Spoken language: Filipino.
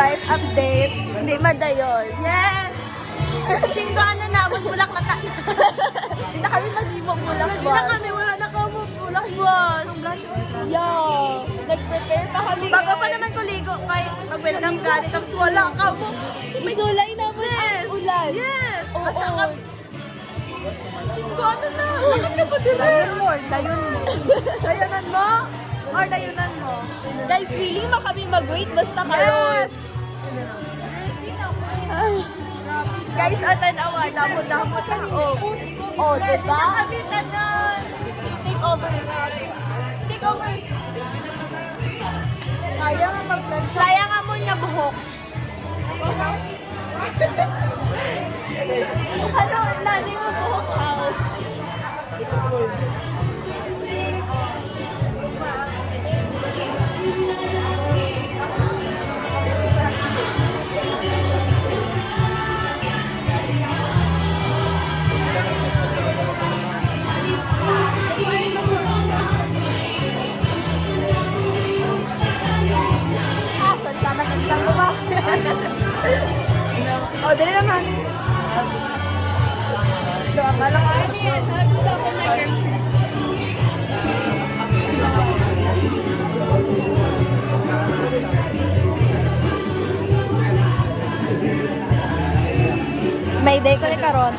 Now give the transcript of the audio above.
life update. Hindi madayon. Yes! Chinggaan na naman, bulaklata na. Hindi na kami mag-ibong bulak, boss. Hindi na kami, wala na kamo bulak, boss. Yeah. Nag-prepare pa kami. Bago pa naman ko ligo, kay mag-welcome ka. Tapos wala ka mo. Isulay naman ang ulan. Yes! Asa ka. Chinggaan na. Lakad ka pa din. Dayon mo. Dayonan mo? Or dayunan mo? Guys, willing ba kami mag-wait basta karon? Yes! Ay. Guys, atanawa, damot-damot na. Oh, diba? Hindi na kami tanan. Take over. Take over. Sayang ang mag-plan. Sayang ang mo niya buhok. Ano, nanay mo buhok out. Sana kagitang ko ba? O, dali naman. Doa ka lang. May day ko ni karon.